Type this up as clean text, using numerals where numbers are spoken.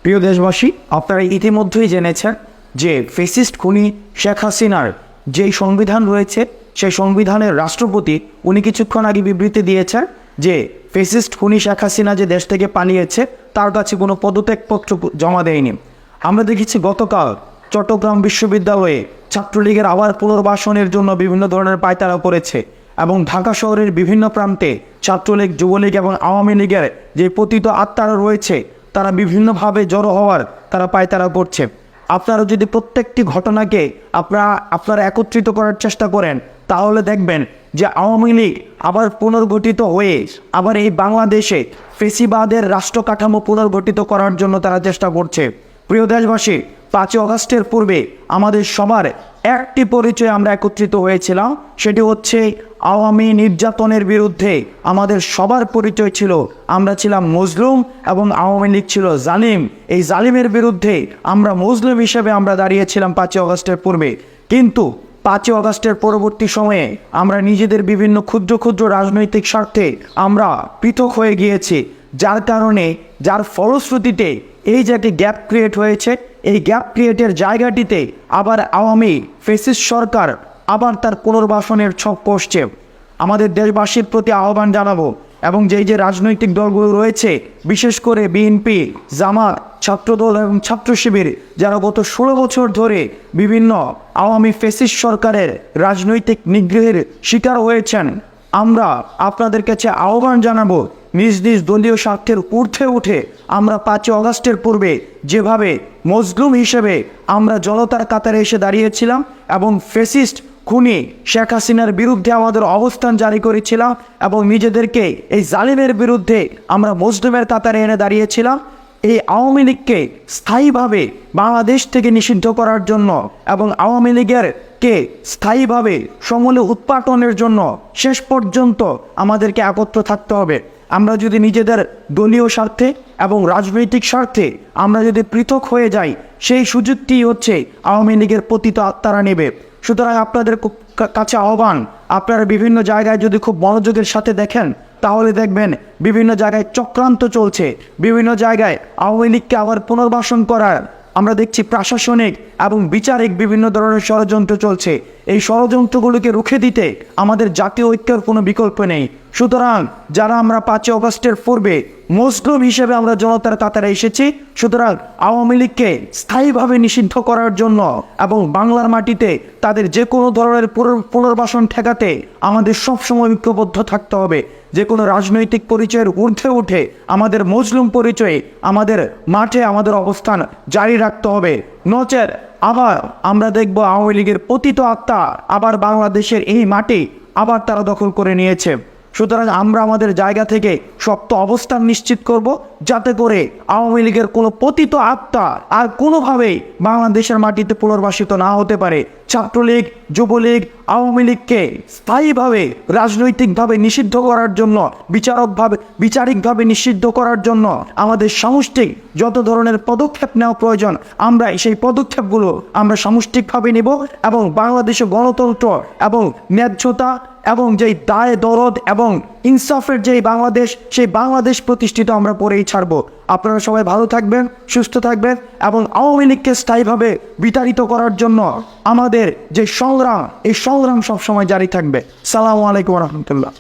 প্রিয় দেশবাসী, আপনারা ইতিমধ্যেই জেনেছেন যে ফ্যাসিস্ট খুনি শেখ হাসিনার যেই সংবিধান রয়েছে সেই সংবিধানের রাষ্ট্রপতি উনি কিছুক্ষণ আগে বিবৃতি দিয়েছেন যে ফ্যাসিস্ট খুনি শেখ হাসিনা যে দেশ থেকে পালিয়েছে তার কাছে কোনো পদত্যাগপত্র জমা দেয়নি। আমরা দেখেছি গতকাল চট্টগ্রাম বিশ্ববিদ্যালয়ে ছাত্রলীগের আবার পুনর্বাসনের জন্য বিভিন্ন ধরনের পায়তারা করেছে এবং ঢাকা শহরের বিভিন্ন প্রান্তে ছাত্রলীগ, যুবলীগ এবং আওয়ামী লীগের যে পতিত আত্মারা রয়েছে তারা বিভিন্নভাবে জড়ো হওয়ার তারা পায়তারা করছে। আপনারা যদি প্রত্যেকটি ঘটনাকে আপনারা একত্রিত করার চেষ্টা করেন তাহলে দেখবেন যে আওয়ামী লীগ আবার পুনর্গঠিত হয়ে আবার এই বাংলাদেশে ফেসিবাদের রাষ্ট্র কাঠামো পুনর্গঠিত করার জন্য তারা চেষ্টা করছে। প্রিয় দেশবাসী, 5 আগস্টের পূর্বে আমাদের সবার একটি পরিচয় আমরা একত্রিত হয়েছিলাম, সেটি হচ্ছে আওয়ামী নির্যাতনের বিরুদ্ধে আমাদের সবার পরিচয় ছিল আমরা ছিলাম মজলুম এবং আওয়ামী লীগ ছিল জালিম। এই জালিমের বিরুদ্ধে আমরা মজলুম হিসেবে আমরা দাঁড়িয়েছিলাম 5 আগস্টের পূর্বে। কিন্তু 5 আগস্টের পরবর্তী সময়ে আমরা নিজেদের বিভিন্ন ক্ষুদ্র ক্ষুদ্র রাজনৈতিক স্বার্থে আমরা পৃথক হয়ে গিয়েছি, যার ফলশ্রুতিতে এই যে একটি গ্যাপ ক্রিয়েট হয়েছে, এই গ্যাপ ক্রিয়েটের জায়গাটিতে আবার আওয়ামী ফ্যাসিস্ট সরকার আবার তার পুনর্বাসনের ছক কষছে। আমাদের দেশবাসীর প্রতি আহ্বান জানাবো এবং যে রাজনৈতিক দলগুলো রয়েছে, বিশেষ করে বিএনপি, জামাত, ছাত্রদল এবং ছাত্র শিবির, যারা গত 16 বছর ধরে বিভিন্ন আওয়ামী ফ্যাসিস্ট সরকারের রাজনৈতিক নিগ্রহের শিকার হয়েছেন, আমরা আপনাদের কাছে আহ্বান জানাবো নিজ নিজ দলীয় স্বার্থের ঊর্ধ্বে উঠে আমরা 5 আগস্টের পূর্বে যেভাবে মজলুম হিসেবে আমরা জনতার কাতারে এসে দাঁড়িয়েছিলাম এবং ফ্যাসিস্ট খুনি শেখ হাসিনার বিরুদ্ধে আমাদের অবস্থান জারি করেছিলাম এবং নিজেদেরকে এই জালিমের বিরুদ্ধে আমরা মজলুমের কাতারে এনে দাঁড়িয়েছিলাম, এই আওয়ামী লীগকে স্থায়ীভাবে বাংলাদেশ থেকে নিষিদ্ধ করার জন্য এবং আওয়ামী লীগেরকে স্থায়ীভাবে সমূলে উৎপাটনের জন্য শেষ পর্যন্ত আমাদেরকে একত্র থাকতে হবে। আমরা যদি নিজেদের দলীয় স্বার্থে এবং রাজনৈতিক স্বার্থে আমরা যদি পৃথক হয়ে যাই, সেই সুযোগটি হচ্ছে আওয়ামী লীগের পতিত আত্মারা নেবে। সুতরাং আপনাদের কাছে আহ্বান, আপনারা বিভিন্ন জায়গায় যদি খুব মনোযোগের সাথে দেখেন তাহলে দেখবেন বিভিন্ন জায়গায় চক্রান্ত চলছে, বিভিন্ন জায়গায় আওয়ামী লীগকে আবার পুনর্বাসন করার আমরা দেখছি প্রশাসনিক এবং বিচারিক বিভিন্ন ধরনের ষড়যন্ত্র চলছে। এই ষড়যন্ত্রগুলোকে রুখে দিতে আমাদের জাতীয় ঐক্যের কোনো বিকল্প নেই। সুতরাং যারা আমরা 5 আগস্টের পূর্বে মজলুম হিসেবে আমরা জনতার কাতারে এসেছি, সুতরাং আওয়ামী লীগকে স্থায়ীভাবে নিষিদ্ধ করার জন্য এবং বাংলার মাটিতে তাদের যে কোনো ধরনের পুনর্বাসন ঠেকাতে আমাদের সবসময় ঐক্যবদ্ধ থাকতে হবে। যে কোনো রাজনৈতিক পরিচয়ের ঊর্ধ্বে উঠে আমাদের মজলুম পরিচয়ে আমাদের মাঠে আমাদের অবস্থান জারি রাখতে হবে। নচেত আবার আমরা দেখব আওয়ামী লীগের পতিত আত্মা আবার বাংলাদেশের এই মাটি আবার তারা দখল করে নিয়েছে। সুতরাং আমরা আমাদের জায়গা থেকে শক্ত অবস্থান নিশ্চিত করব, যাতে করে আওয়ামী লীগের কোনো পতিত আত্মা আর কোনোভাবেই বাংলাদেশের মাটিতে পুনর্বাসিত না হতে পারে। ছাত্রলীগ, যুবলীগ, আওয়ামী লীগকে স্থায়ীভাবে রাজনৈতিকভাবে নিষিদ্ধ করার জন্য, বিচারিকভাবে নিষিদ্ধ করার জন্য আমাদের সামষ্টিক যত ধরনের পদক্ষেপ নেওয়া প্রয়োজন আমরা সেই পদক্ষেপগুলো আমরা সামষ্টিকভাবে নেব এবং বাংলাদেশে গণতন্ত্র এবং ন্যায্যতা এবং যেই দায় দরদ এবং ইনসাফের যেই বাংলাদেশ, সেই বাংলাদেশ প্রতিষ্ঠিত আমরা করেই ছাড়ব। আপনারা সবাই ভালো থাকবেন, সুস্থ থাকবেন এবং আওয়ামী লীগকে স্থায়ীভাবে বিতাড়িত করার জন্য আমাদের যে সংগ্রাম, এই সংগ্রাম সবসময় জারি থাকবে। সালামু আলাইকুম রহমতুল্লাহ।